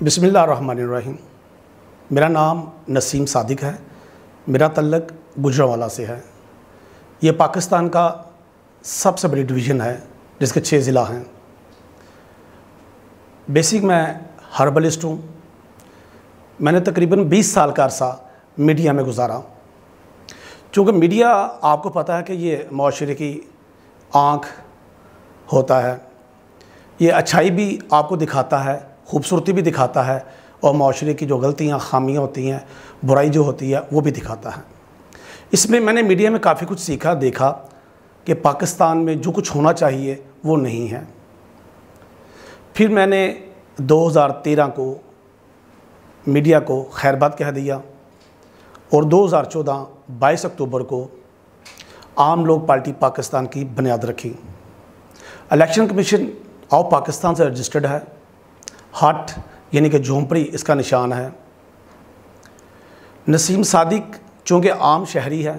बिस्मिल्लाहिर्रहमानिर्रहीम। मेरा नाम नसीम सादिक है। मेरा तल्लक गुजरांवाला से है। ये पाकिस्तान का सबसे बड़ी डिवीज़न है जिसके 6 ज़िला हैं। बेसिक मैं हर्बलिस्ट हूँ। मैंने तकरीबन 20 साल का अरसा मीडिया में गुजारा। चूँकि मीडिया आपको पता है कि ये माशरे की आँख होता है। ये अच्छाई भी आपको दिखाता है, खूबसूरती भी दिखाता है, और माशरे की जो गलतियाँ खामियाँ होती हैं, बुराई जो होती है, वो भी दिखाता है। इसमें मैंने मीडिया में काफ़ी कुछ सीखा, देखा कि पाकिस्तान में जो कुछ होना चाहिए वो नहीं है। फिर मैंने 2013 को मीडिया को खैरबाद कह दिया और 2014 22 अक्टूबर को आम लोग पार्टी पाकिस्तान की बुनियाद रखी। इलेक्शन कमीशन ऑफ पाकिस्तान से रजिस्टर्ड है। हट यानी कि झोंपड़ी इसका निशान है। नसीम सादिक चूँकि आम शहरी है,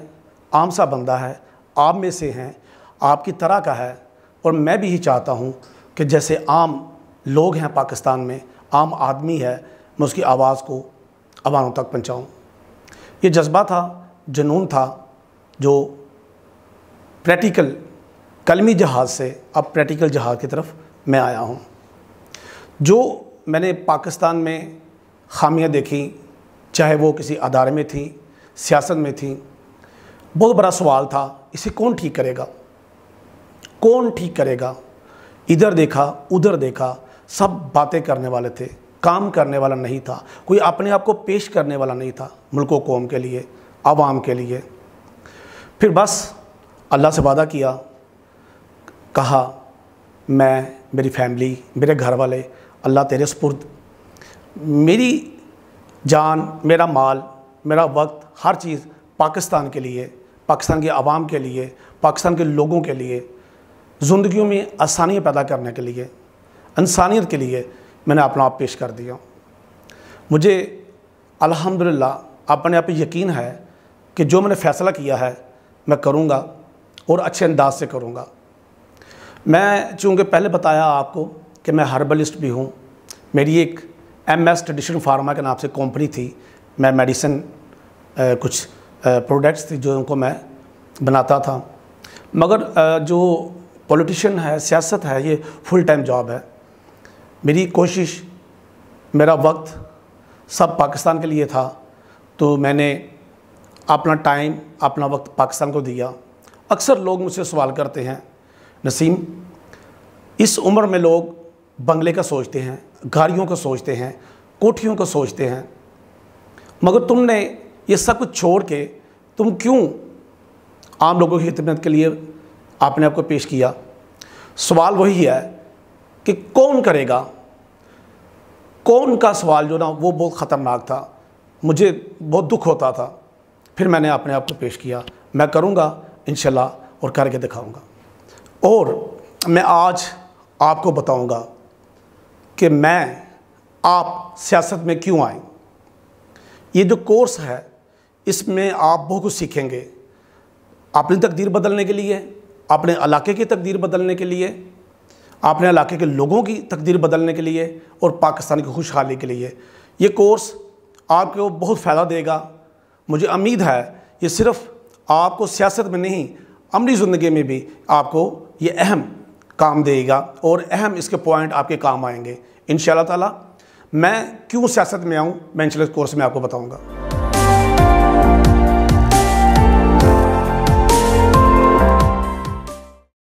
आम सा बंदा है, आप में से हैं, आपकी तरह का है, और मैं भी ही चाहता हूँ कि जैसे आम लोग हैं पाकिस्तान में, आम आदमी है, मैं उसकी आवाज़ को अवामों तक पहुँचाऊँ। ये जज्बा था, जुनून था, जो प्रैक्टिकल कलमी जहाज़ से अब प्रैक्टिकल जहाज़ की तरफ मैं आया हूँ। जो मैंने पाकिस्तान में खामियां देखी, चाहे वो किसी अदारे में थी, सियासत में थी, बहुत बड़ा सवाल था, इसे कौन ठीक करेगा, कौन ठीक करेगा। इधर देखा, उधर देखा, सब बातें करने वाले थे, काम करने वाला नहीं था, कोई अपने आप को पेश करने वाला नहीं था मुल्क व कौम के लिए, आवाम के लिए। फिर बस अल्लाह से वादा किया, कहा मैं, मेरी फैमिली, मेरे घर वाले, अल्लाह तेरे सुपुर्द, मेरी जान, मेरा माल, मेरा वक्त, हर चीज़ पाकिस्तान के लिए, पाकिस्तान के आवाम के लिए, पाकिस्तान के लोगों के लिए, ज़िंदगियों में आसानियाँ पैदा करने के लिए, इंसानियत के लिए मैंने अपना आप पेश कर दिया। मुझे अल्हम्दुलिल्लाह अपने आप यकीन है कि जो मैंने फ़ैसला किया है मैं करूँगा और अच्छे अंदाज से करूँगा। मैं चूँकि पहले बताया आपको कि मैं हर्बलिस्ट भी हूँ। मेरी एक MS ट्रेडिशन फार्मा के नाम से कंपनी थी। मैं मेडिसिन कुछ प्रोडक्ट्स थी जो उनको मैं बनाता था। मगर जो पॉलिटिशियन है, सियासत है, ये फुल टाइम जॉब है। मेरी कोशिश, मेरा वक्त सब पाकिस्तान के लिए था, तो मैंने अपना टाइम, अपना वक्त पाकिस्तान को दिया। अक्सर लोग मुझसे सवाल करते हैं, नसीम, इस उम्र में लोग बंगले का सोचते हैं, गाड़ियों का सोचते हैं, कोठियों का सोचते हैं, मगर तुमने ये सब कुछ छोड़ के तुम क्यों आम लोगों की खिदमत के लिए अपने आप को पेश किया। सवाल वही है कि कौन करेगा, कौन का सवाल जो ना वो बहुत ख़तरनाक था। मुझे बहुत दुख होता था। फिर मैंने अपने आप को पेश किया, मैं करूँगा इंशाल्लाह और करके दिखाऊँगा। और मैं आज आपको बताऊँगा कि आप सियासत में क्यों आए। ये जो कोर्स है इसमें आप बहुत कुछ सीखेंगे, अपनी तकदीर बदलने के लिए, अपने इलाके की तकदीर बदलने के लिए, अपने इलाके के लोगों की तकदीर बदलने के लिए, और पाकिस्तान की खुशहाली के लिए। ये कोर्स आपको बहुत फ़ायदा देगा। मुझे उम्मीद है ये सिर्फ़ आपको सियासत में नहीं, अमली ज़िंदगी में भी आपको ये अहम काम देगा और अहम इसके पॉइंट आपके काम आएंगे इंशाअल्लाह ताला। मैं क्यों सियासत में आऊँ, मैं इंशाअल्लाह कोर्स में आपको बताऊँगा।